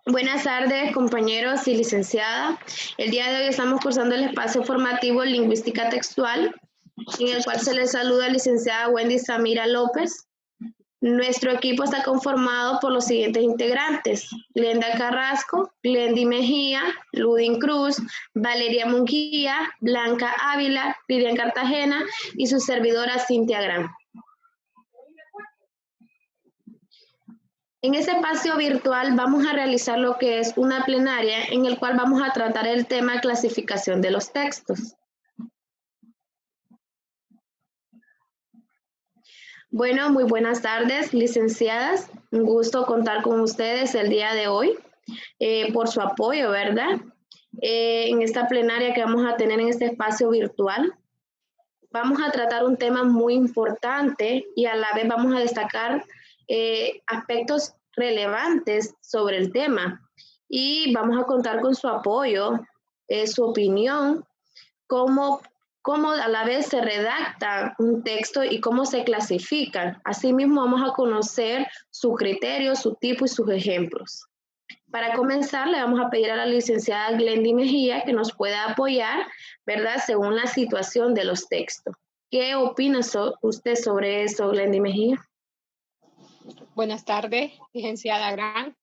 Buenas tardes, compañeros y licenciada. El día de hoy estamos cursando el espacio formativo Lingüística Textual, en el cual se les saluda a la licenciada Wendy Samira López. Nuestro equipo está conformado por los siguientes integrantes: Glenda Carrasco, Glendy Mejía, Ludin Cruz, Valeria Munguía, Blanca Ávila, Vivian Cartagena y su servidora Cintia Gran. En este espacio virtual vamos a realizar lo que es una plenaria en el cual vamos a tratar el tema clasificación de los textos. Bueno, muy buenas tardes, licenciadas. Un gusto contar con ustedes el día de hoy por su apoyo, ¿verdad? En esta plenaria que vamos a tener en este espacio virtual. Vamos a tratar un tema muy importante y a la vez vamos a destacar aspectos relevantes sobre el tema. Y vamos a contar con su apoyo, su opinión, cómo a la vez se redacta un texto y cómo se clasifican. Asimismo, vamos a conocer su criterio, su tipo y sus ejemplos. Para comenzar, le vamos a pedir a la licenciada Glendy Mejía que nos pueda apoyar, ¿verdad?, según la situación de los textos. ¿Qué opina usted sobre eso, Glendy Mejía? Buenas tardes, licenciada Gran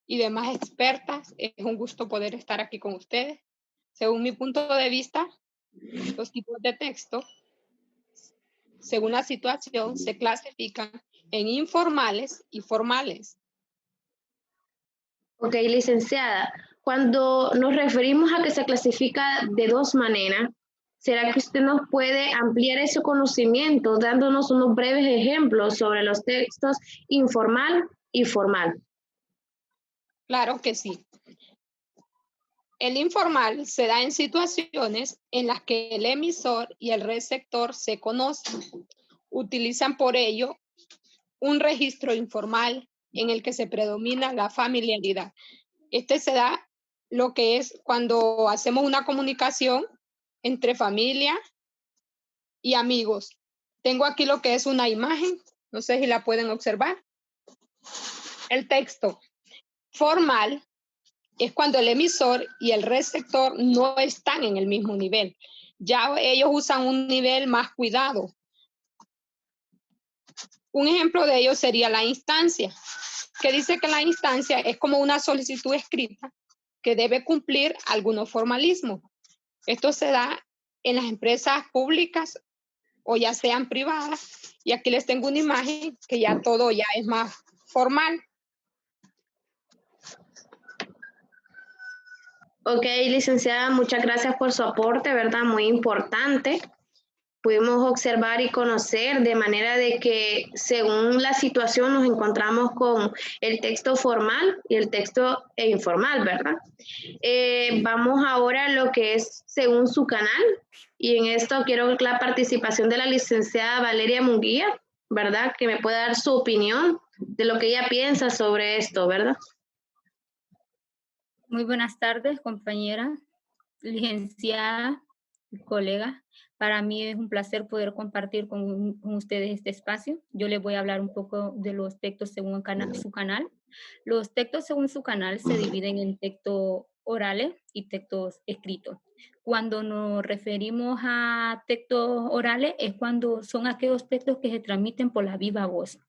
y demás expertas. Es un gusto poder estar aquí con ustedes. Según mi punto de vista, los tipos de texto, según la situación, se clasifican en informales y formales. Ok, licenciada, cuando nos referimos a que se clasifica de dos maneras, ¿será que usted nos puede ampliar ese conocimiento dándonos unos breves ejemplos sobre los textos informal y formal? Claro que sí. El informal se da en situaciones en las que el emisor y el receptor se conocen. Utilizan por ello un registro informal en el que se predomina la familiaridad. Este se da lo que es cuando hacemos una comunicación entre familia y amigos. Tengo aquí lo que es una imagen, no sé si la pueden observar. El texto formal es cuando el emisor y el receptor no están en el mismo nivel. Ya ellos usan un nivel más cuidado. Un ejemplo de ello sería la instancia, que dice que la instancia es como una solicitud escrita que debe cumplir algunos formalismos. Esto se da en las empresas públicas o ya sean privadas. Y aquí les tengo una imagen que ya todo ya es más formal. Ok, licenciada, muchas gracias por su aporte, ¿verdad? Muy importante. Pudimos observar y conocer de manera de que según la situación nos encontramos con el texto formal y el texto informal, ¿verdad? Vamos ahora a lo que es según su canal, y en esto quiero la participación de la licenciada Valeria Munguía, ¿verdad? Que me pueda dar su opinión de lo que ella piensa sobre esto, ¿verdad? Muy buenas tardes, compañera, licenciada, colega. Para mí es un placer poder compartir con ustedes este espacio. Yo les voy a hablar un poco de los textos según su canal. Los textos según su canal se dividen en textos orales y textos escritos. Cuando nos referimos a textos orales es cuando son aquellos textos que se transmiten por la viva voz,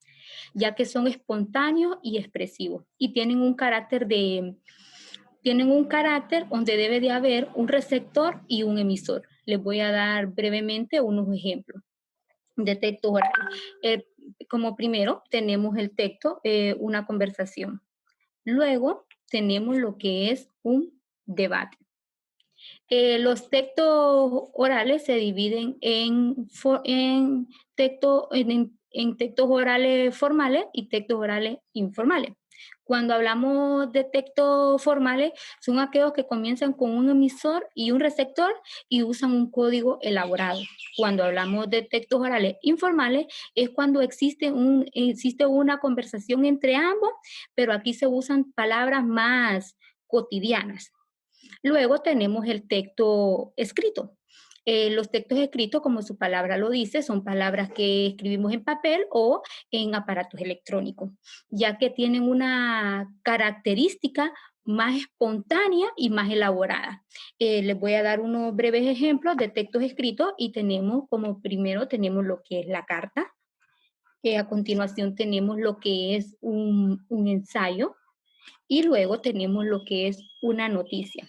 ya que son espontáneos y expresivos y tienen un carácter donde debe de haber un receptor y un emisor. Les voy a dar brevemente unos ejemplos de textos orales. Como primero tenemos el texto, una conversación. Luego tenemos lo que es un debate. Los textos orales se dividen en textos orales formales y textos orales informales. Cuando hablamos de textos formales, son aquellos que comienzan con un emisor y un receptor y usan un código elaborado. Cuando hablamos de textos orales informales, es cuando existe una conversación entre ambos, pero aquí se usan palabras más cotidianas. Luego tenemos el texto escrito. Los textos escritos, como su palabra lo dice, son palabras que escribimos en papel o en aparatos electrónicos, ya que tienen una característica más espontánea y más elaborada. Les voy a dar unos breves ejemplos de textos escritos y tenemos como primero tenemos lo que es la carta, a continuación tenemos lo que es un ensayo y luego tenemos lo que es una noticia.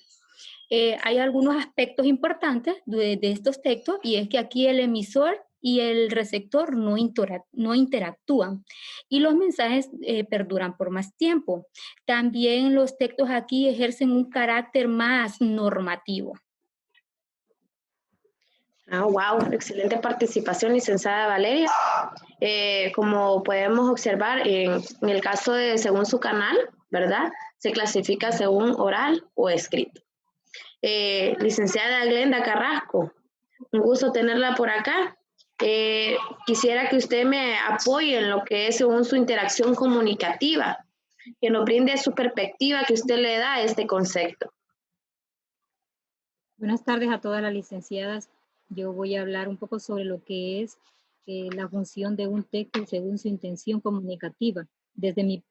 Hay algunos aspectos importantes de estos textos y es que aquí el emisor y el receptor no interactúan y los mensajes perduran por más tiempo. También los textos aquí ejercen un carácter más normativo. Ah, wow, excelente participación, licenciada Valeria. Como podemos observar, en el caso de según su canal, ¿verdad? Se clasifica según oral o escrito. Licenciada Glenda Carrasco, un gusto tenerla por acá. Quisiera que usted me apoye en lo que es según su interacción comunicativa, que nos brinde su perspectiva que usted le da a este concepto. Buenas tardes a todas las licenciadas. Yo voy a hablar un poco sobre lo que es la función de un texto según su intención comunicativa. Desde mi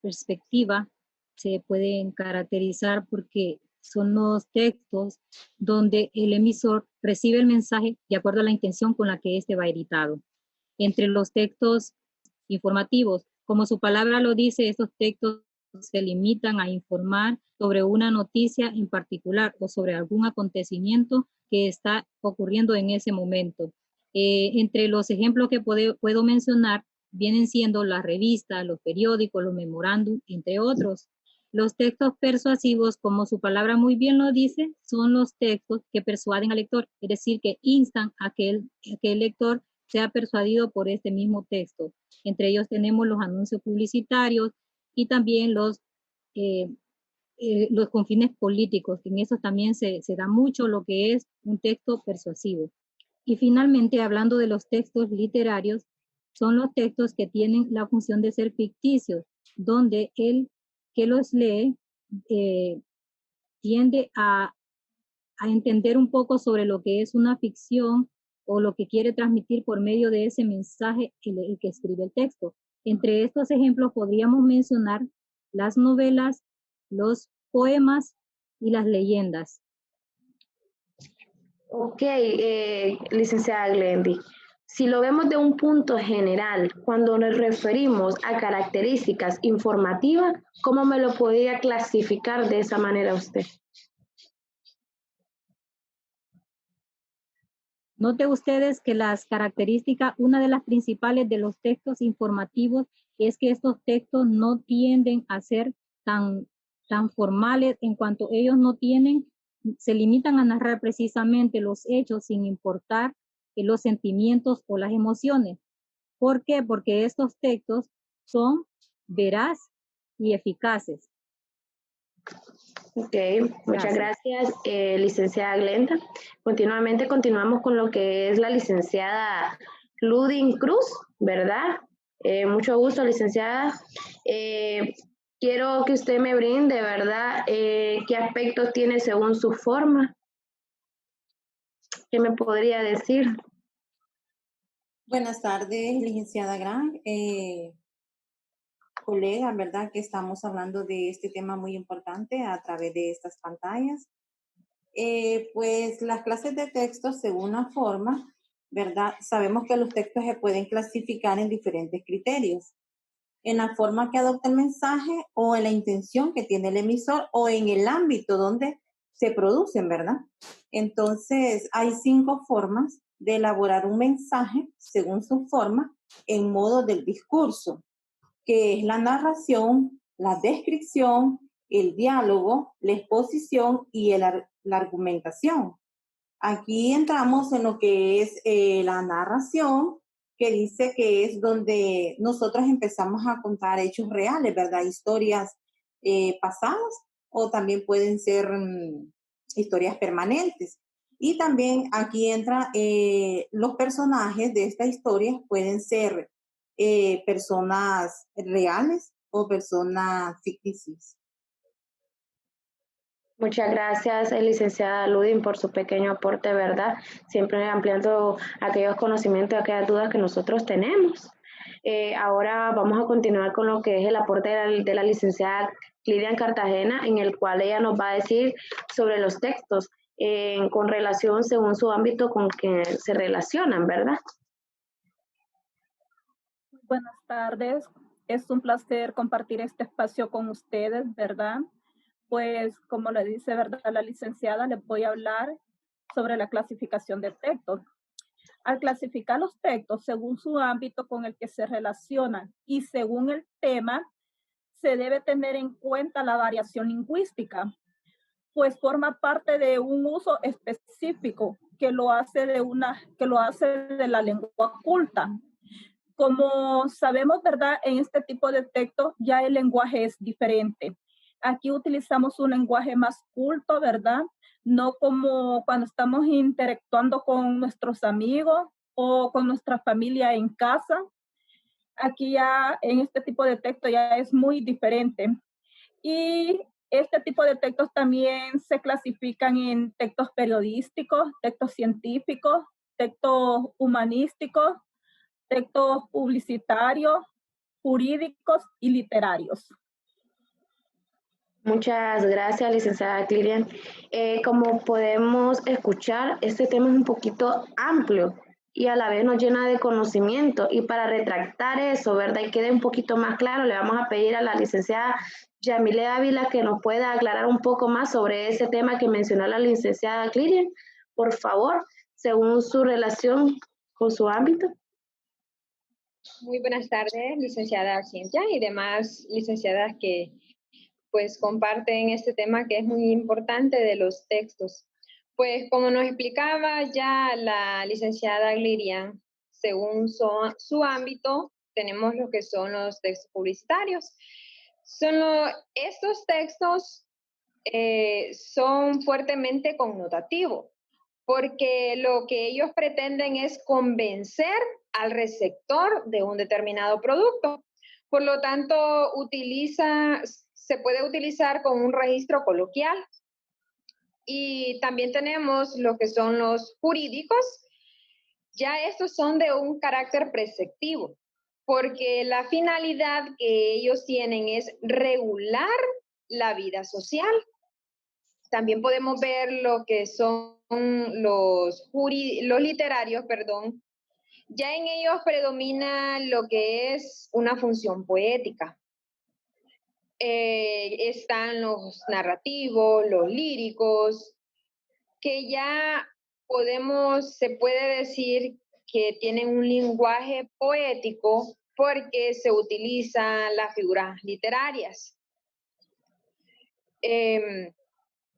perspectiva, se pueden caracterizar porque son los textos donde el emisor recibe el mensaje de acuerdo a la intención con la que éste va editado. Entre los textos informativos, como su palabra lo dice, estos textos se limitan a informar sobre una noticia en particular o sobre algún acontecimiento que está ocurriendo en ese momento. Entre los ejemplos que puedo mencionar vienen siendo las revistas, los periódicos, los memorándum, entre otros. Los textos persuasivos, como su palabra muy bien lo dice, son los textos que persuaden al lector, es decir, que instan a que el lector sea persuadido por este mismo texto. Entre ellos tenemos los anuncios publicitarios y también los con fines políticos, que en eso también se da mucho lo que es un texto persuasivo. Y finalmente, hablando de los textos literarios, son los textos que tienen la función de ser ficticios, donde el que los lee tiende a entender un poco sobre lo que es una ficción o lo que quiere transmitir por medio de ese mensaje el que escribe el texto. Entre estos ejemplos podríamos mencionar las novelas, los poemas y las leyendas. Ok, licenciada Glendy. Si lo vemos de un punto general, cuando nos referimos a características informativas, ¿cómo me lo podría clasificar de esa manera usted? Note ustedes que las características, una de las principales de los textos informativos es que estos textos no tienden a ser tan formales en cuanto ellos no tienen, se limitan a narrar precisamente los hechos sin importar los sentimientos o las emociones. ¿Por qué? Porque estos textos son veraz y eficaces. Ok, muchas gracias, licenciada Glenda. Continuamos con lo que es la licenciada Ludin Cruz, ¿verdad? Mucho gusto, licenciada. Quiero que usted me brinde, ¿verdad? ¿Qué aspectos tiene según su forma? ¿Qué me podría decir? Buenas tardes, licenciada Gran. Colega, ¿verdad? Que estamos hablando de este tema muy importante a través de estas pantallas. Pues las clases de texto según la forma, ¿verdad? Sabemos que los textos se pueden clasificar en diferentes criterios. En la forma que adopta el mensaje o en la intención que tiene el emisor o en el ámbito donde se producen, ¿verdad? Entonces, hay 5 formas de elaborar un mensaje según su forma en modo del discurso, que es la narración, la descripción, el diálogo, la exposición y la argumentación. Aquí entramos en lo que es la narración, que dice que es donde nosotros empezamos a contar hechos reales, ¿verdad? Historias pasadas o también pueden ser historias permanentes. Y también aquí entra los personajes de esta historia pueden ser personas reales o personas ficticias. Muchas gracias, licenciada Ludin, por su pequeño aporte, ¿verdad? Siempre ampliando aquellos conocimientos, aquellas dudas que nosotros tenemos. Ahora vamos a continuar con lo que es el aporte de la licenciada Lidia Cartagena, en el cual ella nos va a decir sobre los textos con relación según su ámbito con que se relacionan, ¿verdad? Buenas tardes, es un placer compartir este espacio con ustedes, ¿verdad? Pues como le dice, ¿verdad? La licenciada, les voy a hablar sobre la clasificación de textos. Al clasificar los textos según su ámbito con el que se relacionan y según el tema, se debe tener en cuenta la variación lingüística, pues forma parte de un uso específico que lo hace de la lengua culta. Como sabemos, ¿verdad? En este tipo de textos ya el lenguaje es diferente. Aquí utilizamos un lenguaje más culto, ¿verdad? No como cuando estamos interactuando con nuestros amigos o con nuestra familia en casa. Aquí ya en este tipo de texto ya es muy diferente. Y este tipo de textos también se clasifican en textos periodísticos, textos científicos, textos humanísticos, textos publicitarios, jurídicos y literarios. Muchas gracias, licenciada Clirian. Como podemos escuchar, este tema es un poquito amplio y a la vez nos llena de conocimiento. Y para retractar eso, ¿verdad? Y quede un poquito más claro, le vamos a pedir a la licenciada Yamile Ávila que nos pueda aclarar un poco más sobre ese tema que mencionó la licenciada Clirian, por favor, según su relación con su ámbito. Muy buenas tardes, licenciada Cintia y demás licenciadas que pues comparten este tema que es muy importante de los textos. Pues como nos explicaba ya la licenciada Glirian, según su ámbito, tenemos lo que son los textos publicitarios. Estos textos son fuertemente connotativos, porque lo que ellos pretenden es convencer al receptor de un determinado producto. Por lo tanto, se puede utilizar con un registro coloquial. Y también tenemos lo que son los jurídicos. Ya estos son de un carácter preceptivo, porque la finalidad que ellos tienen es regular la vida social. También podemos ver lo que son los literarios, perdón. Ya en ellos predomina lo que es una función poética. Están los narrativos, los líricos, que ya se puede decir que tienen un lenguaje poético porque se utilizan las figuras literarias.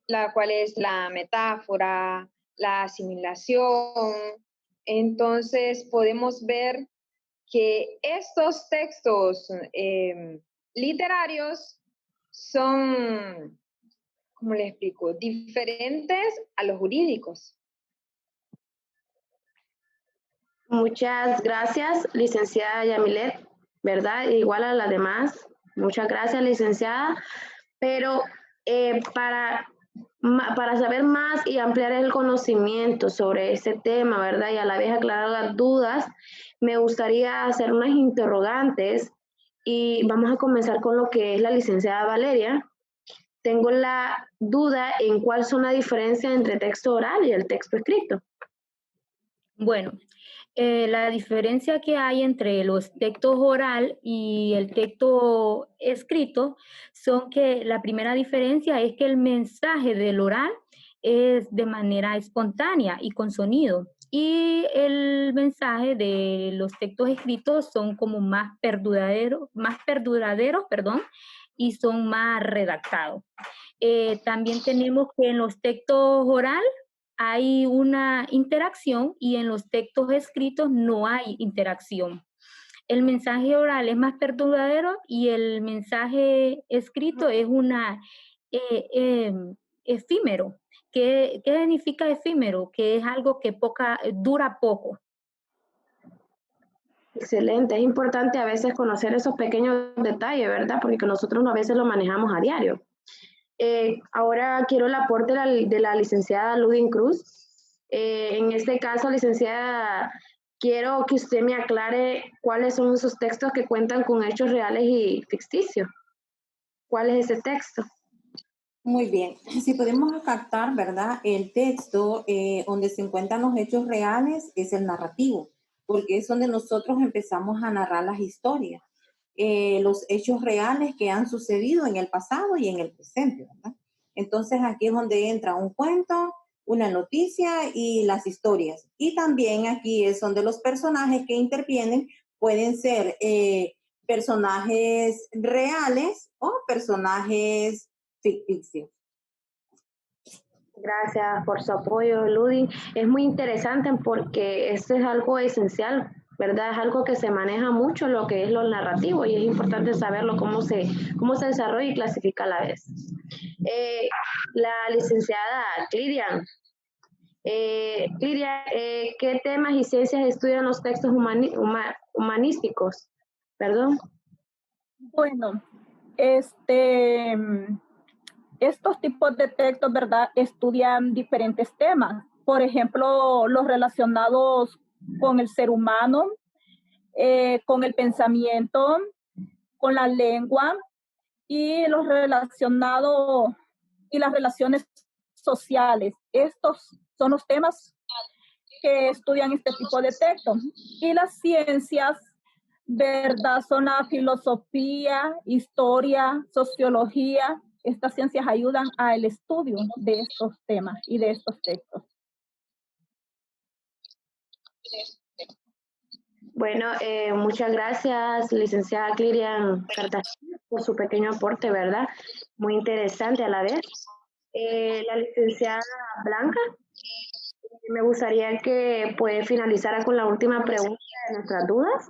La cual es la metáfora, la asimilación. Entonces podemos ver que estos textos literarios son, ¿cómo les explico?, diferentes a los jurídicos. Muchas gracias, licenciada Yamilet, ¿verdad? Igual a las demás. Muchas gracias, licenciada. Pero para saber más y ampliar el conocimiento sobre este tema, ¿verdad? Y a la vez aclarar las dudas, me gustaría hacer unas interrogantes y vamos a comenzar con lo que es la licenciada Valeria. Tengo la duda en cuál son la diferencia entre texto oral y el texto escrito. Bueno, la diferencia que hay entre los textos oral y el texto escrito son que la primera diferencia es que el mensaje del oral es de manera espontánea y con sonido, y el mensaje de los textos escritos son como más perduraderos, y son más redactados. También tenemos que en los textos oral hay una interacción y en los textos escritos no hay interacción. El mensaje oral es más perturbador y el mensaje escrito es efímero. ¿Qué significa efímero? Que es algo que dura poco. Excelente, es importante a veces conocer esos pequeños detalles, ¿verdad? Porque nosotros a veces lo manejamos a diario. Ahora quiero el aporte de la licenciada Ludin Cruz. En este caso, licenciada, quiero que usted me aclare cuáles son esos textos que cuentan con hechos reales y ficticios. ¿Cuál es ese texto? Muy bien. Si podemos captar, ¿verdad? El texto donde se encuentran los hechos reales es el narrativo, porque es donde nosotros empezamos a narrar las historias, los hechos reales que han sucedido en el pasado y en el presente, ¿verdad? Entonces aquí es donde entra un cuento, una noticia y las historias. Y también aquí es donde los personajes que intervienen pueden ser personajes reales o personajes ficticios. Gracias por su apoyo, Ludin. Es muy interesante porque esto es algo esencial, ¿verdad? Es algo que se maneja mucho, lo que es lo narrativo, y es importante saberlo, cómo se desarrolla y clasifica a la vez. La licenciada Clirian. Clirian, ¿qué temas y ciencias estudian los textos humanísticos? Perdón. Bueno, estos tipos de textos, ¿verdad?, estudian diferentes temas. Por ejemplo, los relacionados con el ser humano, con el pensamiento, con la lengua y los relacionados y las relaciones sociales. Estos son los temas que estudian este tipo de textos. Y las ciencias, ¿verdad?, son la filosofía, historia, sociología. Estas ciencias ayudan al estudio de estos temas y de estos textos. Bueno, muchas gracias, licenciada Clirian Cartagena, por su pequeño aporte, ¿verdad? Muy interesante a la vez. La licenciada Blanca, me gustaría que pues finalizara con la última pregunta de nuestras dudas,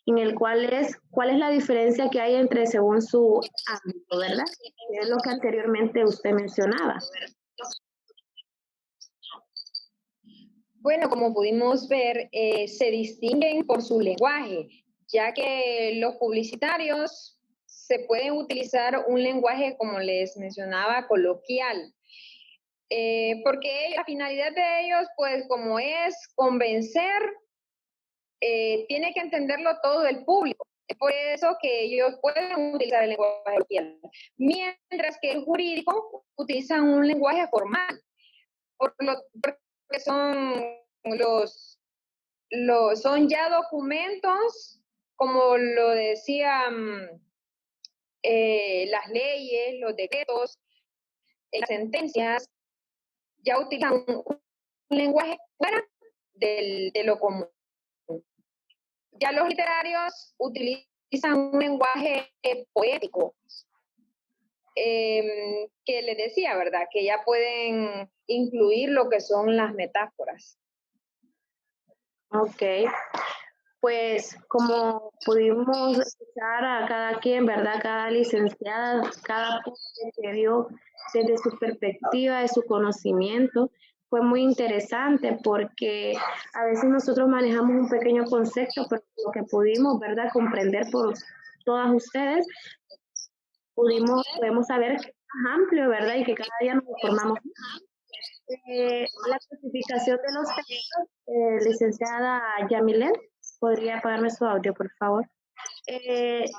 en el cual es, ¿cuál es la diferencia que hay entre según su ámbito, ¿verdad? Que es lo que anteriormente usted mencionaba. Bueno, como pudimos ver, se distinguen por su lenguaje, ya que los publicitarios se pueden utilizar un lenguaje, como les mencionaba, coloquial, porque la finalidad de ellos, pues como es convencer, tiene que entenderlo todo el público. Es por eso que ellos pueden utilizar el lenguaje coloquial, mientras que el jurídico utiliza un lenguaje formal, porque son ya documentos, como lo decían las leyes, los decretos, las sentencias, ya utilizan un lenguaje fuera de lo común. Ya los literarios utilizan un lenguaje poético, que les decía, ¿verdad?, que ya pueden incluir lo que son las metáforas. Ok, pues como pudimos escuchar a cada quien, ¿verdad? Cada licenciada, cada punto que dio desde su perspectiva, de su conocimiento, fue muy interesante porque a veces nosotros manejamos un pequeño concepto, pero lo que pudimos, ¿verdad?, comprender por todas ustedes, podemos saber que es más amplio, ¿verdad? Y que cada día nos informamos más. La clasificación de los textos, licenciada Yamilet, ¿podría apagarme su audio, por favor?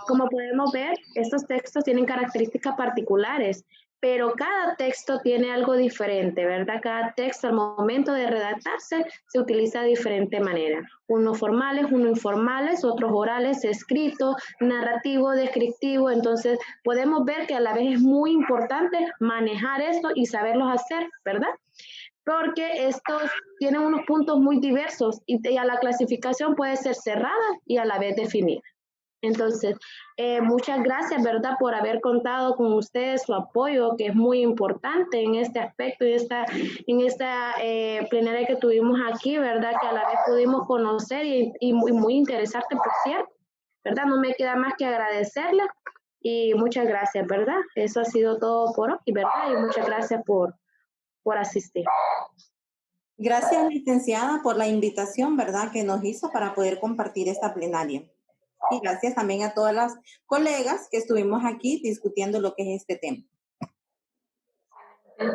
Como podemos ver, estos textos tienen características particulares, pero cada texto tiene algo diferente, ¿verdad? Cada texto al momento de redactarse se utiliza de diferente manera. Unos formales, unos informales, otros orales, escrito, narrativo, descriptivo. Entonces podemos ver que a la vez es muy importante manejar esto y saberlos hacer, ¿verdad? Porque estos tienen unos puntos muy diversos y a la clasificación puede ser cerrada y a la vez definida. Entonces, muchas gracias, ¿verdad?, por haber contado con ustedes, su apoyo, que es muy importante en este aspecto, en esta plenaria que tuvimos aquí, ¿verdad?, que a la vez pudimos conocer y muy interesante, por cierto, ¿verdad? No me queda más que agradecerle y muchas gracias, ¿verdad? Eso ha sido todo por hoy, ¿verdad? Y muchas gracias por asistir. Gracias, licenciada, por la invitación, ¿verdad?, que nos hizo para poder compartir esta plenaria. Y gracias también a todas las colegas que estuvimos aquí discutiendo lo que es este tema.